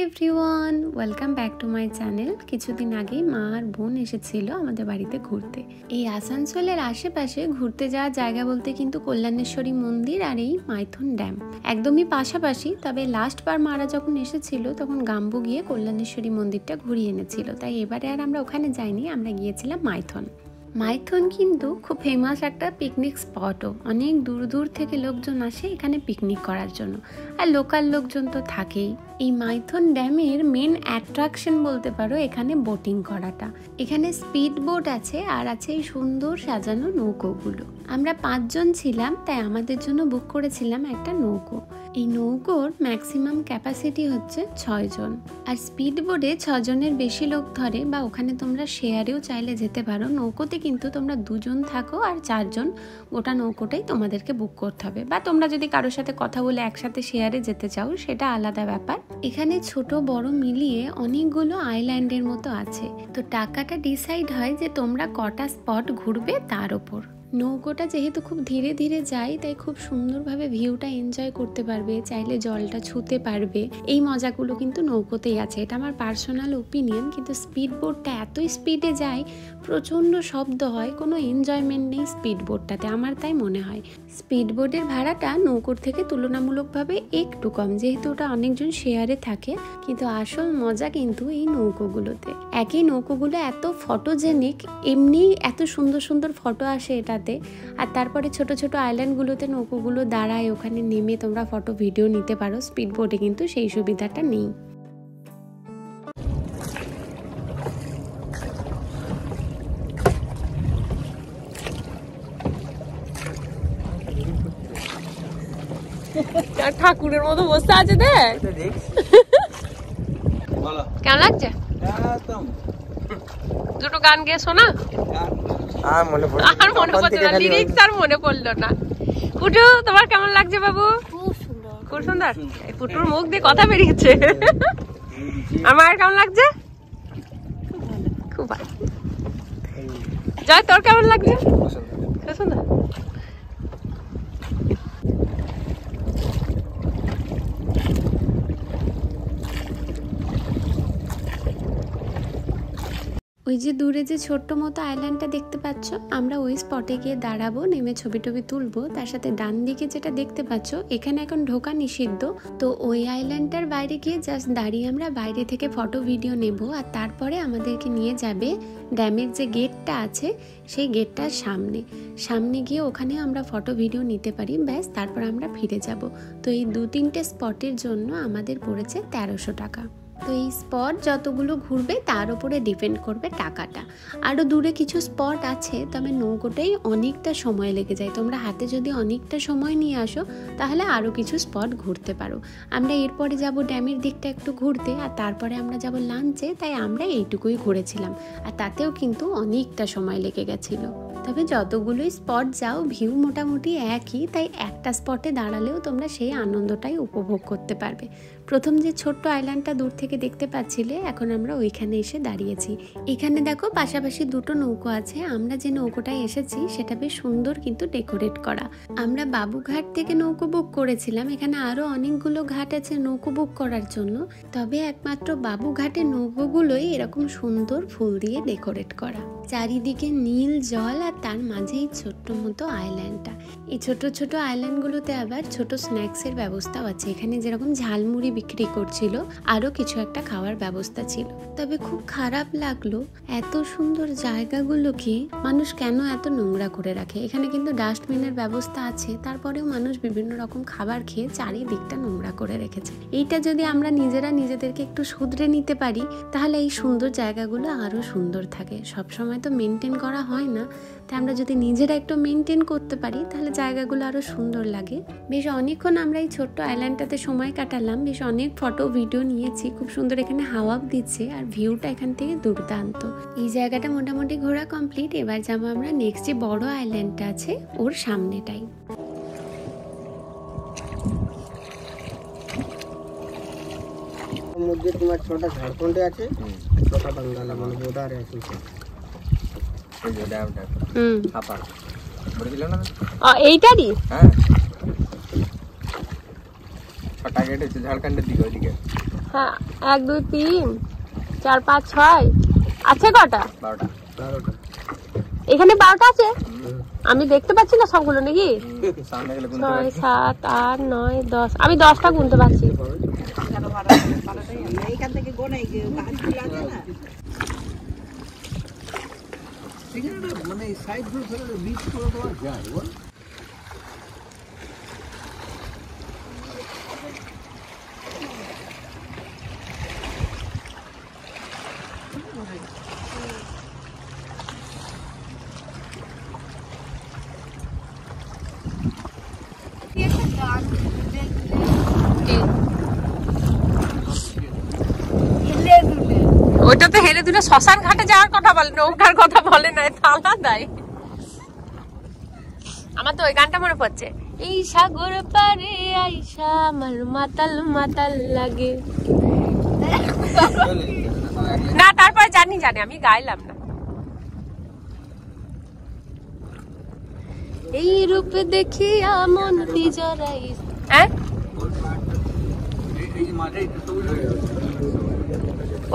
Everyone, welcome back to my channel. কিছুদিন আগেই মা আর বোন এসেছিল আমাদের বাড়িতে ঘুরতে। এই আসানসোলের আশেপাশে ঘুরতে যাওয়ার জায়গা বলতে কিন্তু কল্যাণেশ্বরী মন্দির আর এই মাইথন ড্যাম একদমই পাশাপাশি। তবে লাস্টবার মারা যখন এসেছিল তখন গাম্বু গিয়ে কল্যাণেশ্বরী মন্দিরটা ঘুরিয়ে এনেছিল, তাই এবারে আর আমরা ওখানে যাইনি, আমরা গিয়েছিলাম মাইথন। মাইথন কিন্তু খুব ফেমাস একটা পিকনিক স্পটও। অনেক দূর দূর থেকে লোকজন আসে এখানে পিকনিক করার জন্য, আর লোকাল লোকজন তো থাকেই। এই মাইথন ড্যামের মেন অ্যাট্রাকশন বলতে পারো এখানে বোটিং করাটা। এখানে স্পিড বোট আছে আর আছে এই সুন্দর সাজানো নৌকোগুলো। আমরা 5 জন ছিলাম, তাই আমাদের জন্য বুক করেছিলাম একটা নৌকো। এই নৌকোর ম্যাক্সিমাম ক্যাপাসিটি হচ্ছে 6 জন, আর স্পিড বোটে 6 জনের বেশি লোক ধরে, বা ওখানে তোমরা শেয়ারেও চাইলে যেতে পারো। নৌকোতে কিন্তু তোমরা 2 জন থাকো আর 4 জন গোটা নৌকোটাই তোমাদেরকে বুক করতে হবে, বা তোমরা যদি কারোর সাথে কথা বলে একসাথে শেয়ারে যেতে চাও সেটা আলাদা ব্যাপার। এখানে ছোট বড় মিলিয়ে অনেকগুলো আইল্যান্ডের মতো আছে, তো টাকাটা ডিসাইড হয় যে তোমরা কটা স্পট ঘুরবে তার ওপর। নৌকোটা যেহেতু খুব ধীরে ধীরে যায়, তাই খুব সুন্দরভাবে ভিউটা এনজয় করতে পারবে, চাইলে জলটা ছুঁতে পারবে। এই মজাগুলো কিন্তু নৌকোতেই আছে, এটা আমার পার্সোনাল ওপিনিয়ন। কিন্তু স্পিড বোটটা এতই স্পিডে যায়, প্রচণ্ড শব্দ হয়, কোনো এনজয়মেন্ট নেই স্পিড বোটটাতে, আমার তাই মনে হয়। স্পিড বোটের ভাড়াটা নৌকোর থেকে তুলনামূলকভাবে একটু কম, যেহেতু ওটা অনেকজন শেয়ারে থাকে। কিন্তু আসল মজা কিন্তু এই নৌকোগুলোতে। একই নৌকোগুলো এত ফটোজেনিক, এমনি এত সুন্দর সুন্দর ফটো আসে এটা। আর তারপরে ছোট ছোট আইল্যান্ডগুলোতে নৌকোগুলো দাঁড়ায়, ওখানে নেমে তোমরা ফটো ভিডিও নিতে পারো। স্পিড বোটে কিন্তু সেই সুবিধাটা নেই। ঠাকুরের মতো বসে আছে, দেখ কেমন লাগছে? দুটো গান গেয়ে শোনা, আর মনে পড়লো না লিরিক্স, আর মনে পড়লো না। পুটু, তোমার কেমন লাগছে বাবু? খুব সুন্দর। এই পুটুর মুখ দিয়ে কথা বেরিয়েছে। আমার কেমন লাগছে? খুব ভালো। জয়, তোর কেমন লাগছে? খুব সুন্দর। ওই যে দূরে যে ছোট্ট মতো আইল্যান্ডটা দেখতে পাচ্ছ, আমরা ওই স্পটে গিয়ে দাঁড়াবো, নেমে ছবি টবি তুলবো। তার সাথে ডান দিকে যেটা দেখতে পাচ্ছ, এখানে এখন ঢোকা নিষিদ্ধ, তো ওই আইল্যান্ডটার বাইরে গিয়ে জাস্ট দাঁড়িয়ে আমরা বাইরে থেকে ফটো ভিডিও নেব। আর তারপরে আমাদেরকে নিয়ে যাবে ড্যামের যে গেটটা আছে সেই গেটটার সামনে গিয়ে ওখানে আমরা ফটো ভিডিও নিতে পারি, ব্যাস তারপর আমরা ফিরে যাব। তো এই 2-3টে স্পটের জন্য আমাদের পড়েছে 1300 টাকা। তো এই স্পট যতগুলো ঘুরবে তার উপরে ডিপেন্ড করবে টাকাটা। আরও দূরে কিছু স্পট আছে, তবে নৌকোটাই অনেকটা সময় লেগে যায়। তোমরা হাতে যদি অনেকটা সময় নিয়ে আসো তাহলে আরও কিছু স্পট ঘুরতে পারো। আমরা এরপরে যাব ড্যামের দিকটা একটু ঘুরতে, আর তারপরে আমরা যাব লাঞ্চে, তাই আমরা এইটুকুই ঘুরেছিলাম, আর তাতেও কিন্তু অনেকটা সময় লেগে গেছিলো। তবে যতগুলোই স্পট যাও ভিউ মোটামুটি একই, তাই একটা স্পটে দাঁড়ালেও তোমরা সেই আনন্দটাই উপভোগ করতে পারবে। প্রথম যে ছোট্ট আইল্যান্ডটা দূর থেকে দেখতে পাচ্ছিলে, এখন আমরা ওইখানে এসে দাঁড়িয়েছি। এখানে দেখো পাশাপাশি 2টো নৌকো আছে। আমরা যে নৌকোটায় এসেছি সেটা বেশ সুন্দর কিন্তু ডেকোরেট করা। আমরা বাবুঘাট থেকে নৌকো বুক করেছিলাম, এখানে আরো অনেকগুলো ঘাট আছে নৌকো বুক করার জন্য, তবে একমাত্র বাবুঘাটের নৌকোগুলোই এরকম সুন্দর ফুল দিয়ে ডেকোরেট করা। চারিদিকে নীল জল, আর তার মাঝেই ছোট্ট মতো আইল্যান্ডটা। এই ছোট ছোট আইল্যান্ডগুলোতে আবার ছোট স্ন্যাক্সের ব্যবস্থাও আছে। এখানে যেরকম ঝালমুড়ি বিক্রি করছিল, আরো কিছু একটা খাওয়ার ব্যবস্থা ছিল। তবে খুব খারাপ লাগলো, এত সুন্দর জায়গাগুলোকে মানুষ কেন এত নোংরা করে রাখে। এখানে কিন্তু ডাস্টবিনের ব্যবস্থা আছে, তারপরেও মানুষ বিভিন্ন রকম খাবার খেয়ে চারিদিকটা নোংরা করে রেখেছে। এইটা যদি আমরা নিজেরা নিজেদেরকে একটু শুধরে নিতে পারি, তাহলে এই সুন্দর জায়গাগুলো আরো সুন্দর থাকে। সবসময় তো মেনটেন করা হয় না, তাই আমরা যদি নিজেরা একটু মেনটেন করতে পারি তাহলে জায়গাগুলো আরো সুন্দর লাগে। বেশ অনেকক্ষণ আমরা এই ছোট্ট আইল্যান্ডটাতে সময় কাটালাম, বেশ অনেক ফটো ভিডিও নিয়েছি। খুব সুন্দর এখানে হাওয়া দিচ্ছে, আর ভিউটা এখান থেকে দুর্দান্ত। এই জায়গাটা মোটামুটি ঘোরা কমপ্লিট। এবার যাবো আমরা নেক্সট যে বড় আইল্যান্ডটা আছে ওর সামনেটাই। মধ্যে তোমার 6টা ঝাড়খণ্ডে আছে, 6টা বাংলা মানে বোর্ডারে আছে। এই যে ড্যামটা হাপার বড়িল না, এইটারই হ্যাঁ 6টা গেট আছে ঝাড়খণ্ডের দিকে, ওইদিকে হ্যাঁ 1 2 3 4 5 6 আছে কটা? 12টা। এখানে 12টা আছে, আমি দেখতে পাচ্ছি না সবগুলো নাকি? সামনে গেলে গুনতে 6 7 8 9 10, আমি 10টা গুনতে পারছি। এইখান থেকে গোনাই গাছগুলো আছে না, মানে সাইড গুলো ফেলে বীজ করে দেওয়া যায় বল। ওইটা তো হেলে দুলে শ্মশান ঘাটে যাওয়ার কথা বলে, নৌকার কথা বলে না, তালা দেয়। আমার তো ওই গানটা মনে পড়ছে, এই সাগর পারে আইসা আমার মাতাল মাতাল লাগে। না তারপরে জানি আমি গাইলাম না। এই রূপ দেখিয়া মন জড়াই, হ্যাঁ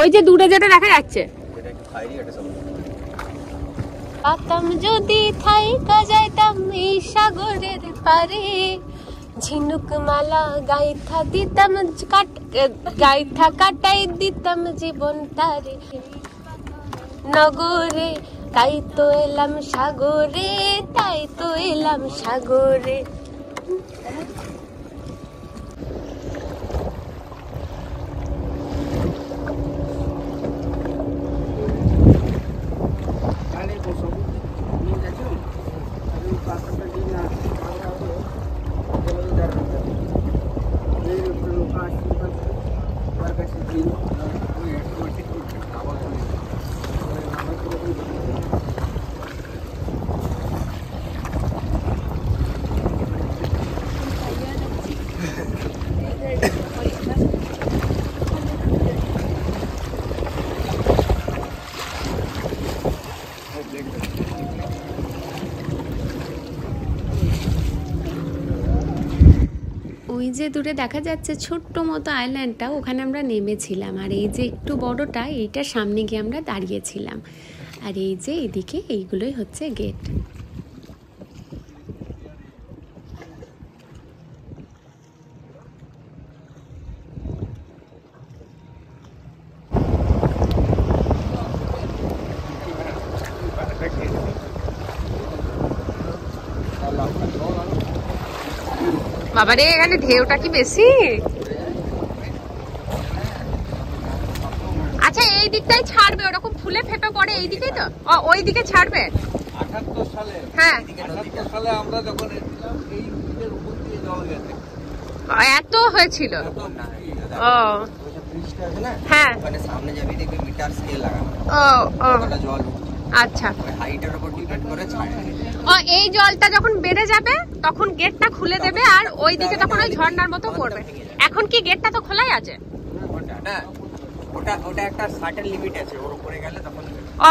ওই যে দূরে যেটা দেখা যাচ্ছে, পাতাম যদি থাইকা যাইতাম এই সাগরের পারে, ঝিনুক মালা গাইথা দিতাম, গাইথা কাটাই দিতাম জীবন তারে নগরে, তাই তো এলাম সাগরে, তাই তো এলাম সাগরে। ওই যে দূরে দেখা যাচ্ছে ছোট্ট মতো আইল্যান্ডটা, ওখানে আমরা নেমেছিলাম। আর এই যে একটু বড়টা, এইটার সামনে গিয়ে আমরা দাঁড়িয়েছিলাম। আর এই যে এদিকে এইগুলোই হচ্ছে গেট। বাবারে এখানে ঢেউটা কি বেশি। আচ্ছা এই দিকটাই ছাড়বে, ওরকম ফুলে ফেপে পড়ে এই দিকেই তো, ওই দিকে ছাড়বে 78 সালে। হ্যাঁ 78 সালে আমরা যখন এসেছিলাম এই ব্রিজের উপর দিয়ে জল গেছে, এত হয়েছিল। ও ব্রিজটা আছে না, হ্যাঁ মানে সামনে যাবি দেখবি মিটার স্কেল লাগানো, ওটা জল আচ্ছা হাইটের উপর ডিপেন্ড করে ছাড়ে। এই জলটা যখন বেড়ে যাবে তখন গেটটা খুলে দেবে, আর ওই দিকে তখন ওই ঝর্ণার মতো পড়বে। এখন কি গেটটা তো খোলাই আছে? না ওটা একটা সার্টেন লিমিট আছে, ওর উপরে গেলে তখন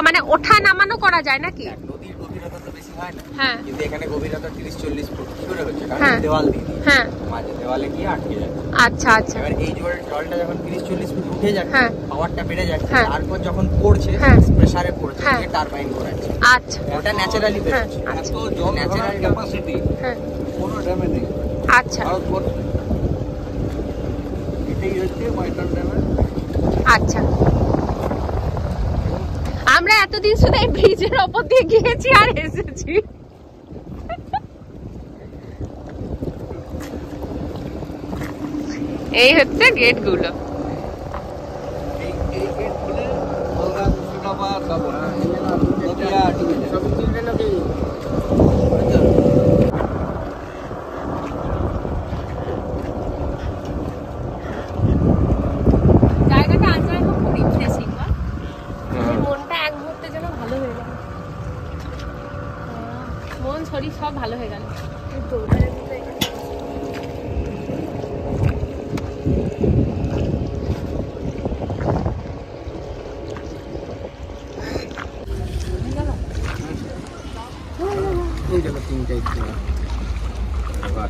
মানে ওঠা নামানো করা যায় নাকি? নদীর গভীরতা তো বেশি হয় না, হ্যাঁ কিন্তু এখানে গভীরতা 30-40 ফুট কি করে হচ্ছে, হ্যাঁ। কারণ দেওয়াল দিয়ে হ্যাঁ মাঝে দেওয়ালে গিয়ে আটকে যায়। আচ্ছা আচ্ছা। এবার এই জলটা যখন 30-40 ফুট উঠে যাচ্ছে, হ্যাঁ। পাওয়ারটা বেড়ে যাচ্ছে, হ্যাঁ। তারপর যখন পড়ছে হ্যাঁ। প্রেসারে পড়ছে, হ্যাঁ। যে টারবাইন ঘোরাচ্ছে, আচ্ছা ওটা ন্যাচারালি হ্যাঁ, বেরোচ্ছে। আচ্ছা। তো জল ন্যাচারাল ক্যাপাসিটি হ্যাঁ কোনো ড্যামে নেই আচ্ছা ভারতবর্ষে। এটাই হচ্ছে ময়টার ড্যামের। আচ্ছা, আমরা এতদিন শুধু এই ব্রিজের ওপর দিয়ে গিয়েছি আর এসেছি। এই হচ্ছে গেট গুলো। এই গেট খুলে কলকাতা, মুর্শিদাবাদ, নদিয়া, সব চিনবে নাকি? জায়গাটা আজকে খুব রিফ্রেশিং, মনটা এক মুহূর্তে যেন ভালো হয়ে গেল, মন শরীর সব ভালো হয়ে গেল। এই দেখো তিনটাই আবার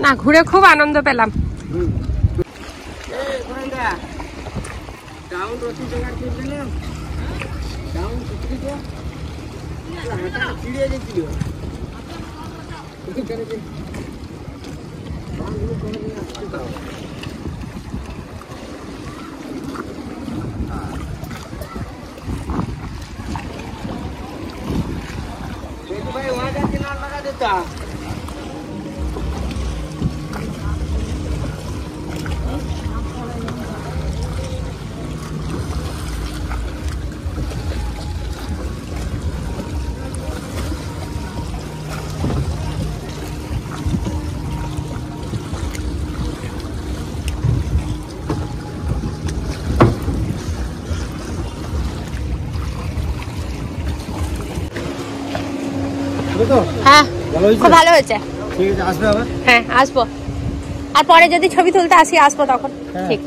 না, ঘুরে খুব আনন্দ পেলাম। भाई वहाँ का किनार लगा देता। হ্যাঁ, খুব ভালো হয়েছে। ঠিক আছে, আসবে আবার? হ্যাঁ, আসবো। আর পরে যদি ছবি তুলতে আসবো তখন। ঠিক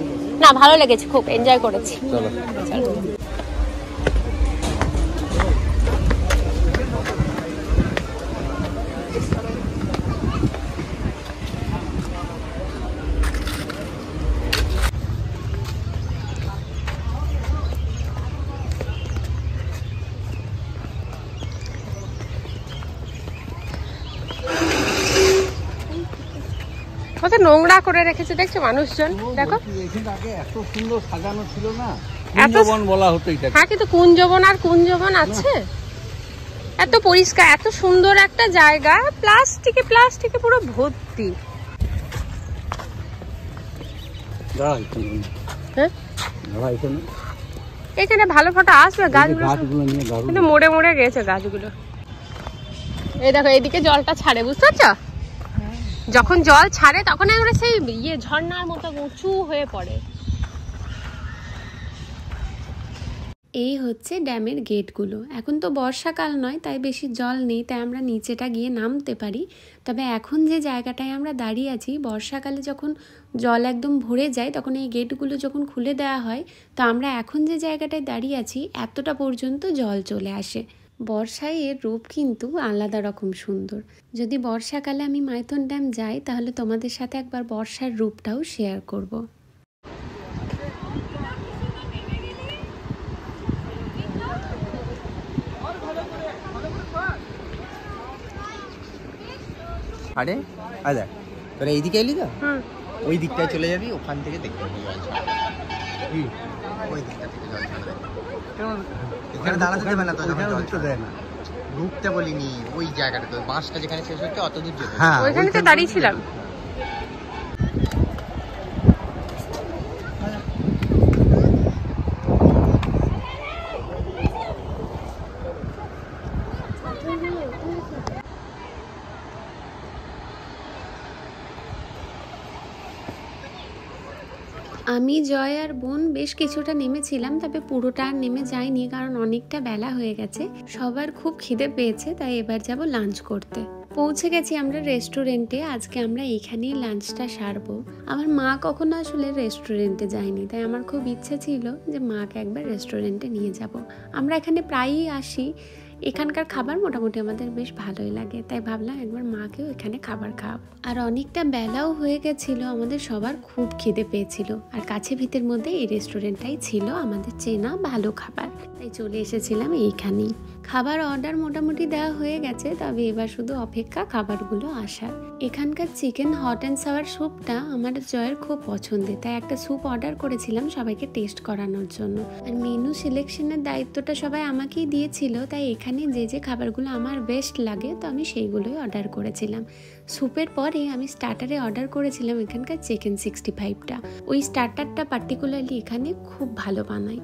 না, ভালো লেগেছে, খুব এনজয় করেছি। চলো। কত নোংরা করে রেখেছে দেখছো মানুষজন, দেখো। এত সুন্দর সাজানো ছিল না, এত কুঞ্জবন বলা হতো এটাকে। হ্যাঁ, কিন্তু কুঞ্জবন আর কুঞ্জবন আছে। এত পরিষ্কার, এত সুন্দর একটা জায়গা, প্লাস্টিকে পুরো ভর্তি। হ্যাঁ, এখানে ভালো ফটো আসবে, গাছগুলো কিন্তু মরে মরে গেছে গাছগুলো। এই দেখো, এইদিকে জলটা ছাড়ে, বুঝতে পারছো? যখন জল ছাড়ে তখন আমরা সেই ঝর্ণার মতো উঁচু হয়ে পড়ে। এই হচ্ছে ড্যামের গেটগুলো। এখন তো বর্ষাকাল নয়, তাই বেশি জল নেই, তাই আমরা নিচেটা গিয়ে নামতে পারি। তবে এখন যে জায়গাটায় আমরা দাঁড়িয়ে আছি, বর্ষাকালে যখন জল একদম ভরে যায় তখন এই গেটগুলো যখন খুলে দেওয়া হয়, তো আমরা এখন যে জায়গাটায় দাঁড়িয়ে আছি এতটা পর্যন্ত জল চলে আসে। বর্ষায় এর রূপ কিন্তু আলাদা রকম সুন্দর। যদি বর্ষাকালে আমি মাইথন ড্যাম যাই তাহলে তোমাদের সাথে একবার বর্ষার রূপটাও শেয়ার করব। আরে আচ্ছা, তোরা এইদিকে এলি তো, ওই দিকটায় চলে যাবি, ওখান থেকে দেখতে পাবি জল ছাড়বে। ওই দিকটা থেকে জল ছাড়বে। এখানে দাঁড়াতে দেবে না তো, দেয় না, ঢুকতে বলিনি। ওই জায়গাটা, ওই বাসটা যেখানে শেষ হচ্ছে অত দূর যেতে। হ্যাঁ, ওইখানে তো দাঁড়িয়েছিলাম। আমি, জয় আর বোন বেশ কিছুটা নেমেছিলাম, তবে পুরোটা আর নেমে যায়নি, কারণ অনেকটা বেলা হয়ে গেছে। সবার খুব খিদে পেয়েছে, তাই এবার যাব লাঞ্চ করতে। পৌঁছে গেছি আমরা রেস্টুরেন্টে। আজকে আমরা এখানেই লাঞ্চটা সারবো। আমার মা কখনো আসলে রেস্টুরেন্টে যায়নি, তাই আমার খুব ইচ্ছে ছিল যে মাকে একবার রেস্টুরেন্টে নিয়ে যাব। আমরা এখানে প্রায়ই আসি, এখানকার খাবার মোটামুটি আমাদের বেশ ভালোই লাগে, তাই ভাবলাম একবার মাকেও এখানে খাবার খাওয়াবো। আর অনেকটা বেলাও হয়ে গেছিলো, আমাদের সবার খুব খিদে পেয়েছিল। আর কাছে ভিতের মধ্যে এই রেস্টুরেন্টটাই ছিল আমাদের চেনা ভালো খাবার, তাই চলে এসেছিলাম এইখানেই। খাবার অর্ডার মোটামুটি দেওয়া হয়ে গেছে, তবে এবার শুধু অপেক্ষা খাবারগুলো আসার। এখানকার চিকেন হট অ্যান্ড সাওয়ার স্যুপটা আমার জয়ের খুব পছন্দের, তাই একটা স্যুপ অর্ডার করেছিলাম সবাইকে টেস্ট করানোর জন্য। আর মেনু সিলেকশনের দায়িত্বটা সবাই আমাকেই দিয়েছিল, তাই এখানে যে যে খাবারগুলো আমার বেস্ট লাগে তো আমি সেইগুলোই অর্ডার করেছিলাম। স্যুপের পরে আমি স্টার্টারে অর্ডার করেছিলাম এখানকার চিকেন 65টা। ওই স্টার্টারটা পার্টিকুলারলি এখানে খুব ভালো বানায়।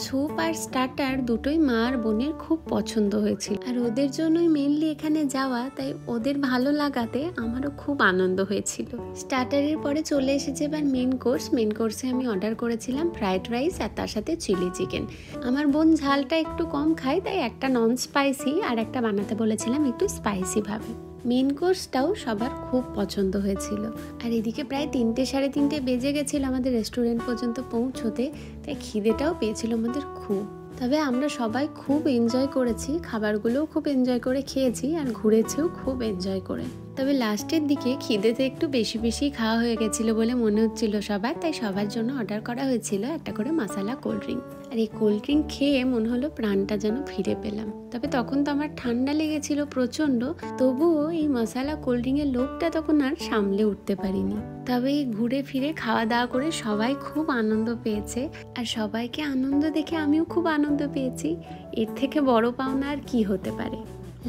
স্যুপ আর স্টার্টার দুটোই মা আর বোনের খুব পছন্দ হয়েছিল, আর ওদের জন্যই মেনলি এখানে যাওয়া, তাই ওদের ভালো লাগাতে আমারও খুব আনন্দ হয়েছিল। স্টার্টারের পরে চলে এসেছে এবার মেন কোর্স। মেন কোর্সে আমি অর্ডার করেছিলাম ফ্রাইড রাইস আর তার সাথে চিলি চিকেন। আমার বোন ঝালটা একটু কম খায়, তাই একটা নন স্পাইসি আর একটা বানাতে বলেছিলাম একটু স্পাইসি ভাবে। মেন কোর্সটাও সবার খুব পছন্দ হয়েছিল। আর এদিকে প্রায় 3টে সাড়ে 3টে বেজে গেছিল আমাদের রেস্টুরেন্ট পর্যন্ত পৌঁছতে, তাই খিদেটাও পেয়েছিল আমাদের খুব। তবে আমরা সবাই খুব এনজয় করেছি, খাবারগুলোও খুব এনজয় করে খেয়েছি আর ঘুরেছিও খুব এনজয় করে। তবে লাস্টের দিকে খিদেতে একটু বেশি বেশি খাওয়া হয়ে গেছিলো বলে মনে হচ্ছিল সবার, তাই সবার জন্য অর্ডার করা হয়েছিল একটা করে মশলা কোল্ড ড্রিঙ্ক। আর এই কোল্ড ড্রিঙ্ক খেয়ে মনে হলো প্রাণটা যেন ফিরে পেলাম। তবে তখন তো আমার ঠান্ডা লেগেছিল প্রচণ্ড, তবুও এই মশলা কোল্ড ড্রিঙ্কের লোভটা তখন আর সামলে উঠতে পারিনি। তবে এই ঘুরে ফিরে খাওয়া দাওয়া করে সবাই খুব আনন্দ পেয়েছে, আর সবাইকে আনন্দ দেখে আমিও খুব আনন্দ পেয়েছি। এর থেকে বড় পাওনা আর কি হতে পারে।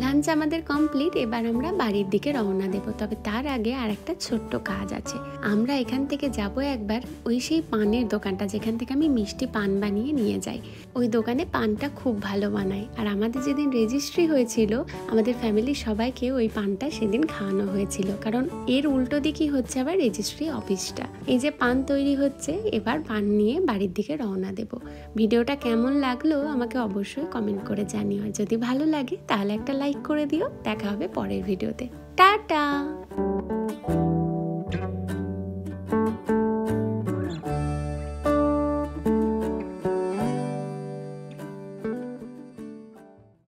লাঞ্চ আমাদের কমপ্লিট, এবার আমরা বাড়ির দিকে রওনা দেব। তবে তার আগে আর একটা ছোট্ট কাজ আছে। আমরা এখান থেকে যাব একবার ওই সেই পানের দোকানটা যেখান থেকে আমি মিষ্টি পান বানিয়ে নিয়ে যাই। ওই দোকানে পানটা খুব ভালো বানায়, আর আমাদের যেদিন রেজিস্ট্রি হয়েছিল আমাদের ফ্যামিলির সবাইকে ওই পানটা সেদিন খাওয়ানো হয়েছিল, কারণ এর উল্টো দিকেই হচ্ছে আবার রেজিস্ট্রি অফিসটা। এই যে পান তৈরি হচ্ছে, এবার পান নিয়ে বাড়ির দিকে রওনা দেব। ভিডিওটা কেমন লাগলো আমাকে অবশ্যই কমেন্ট করে জানিও, আর যদি ভালো লাগে তাহলে একটা লাইক করে দিও। দেখা হবে পরের ভিডিওতে। টাটা।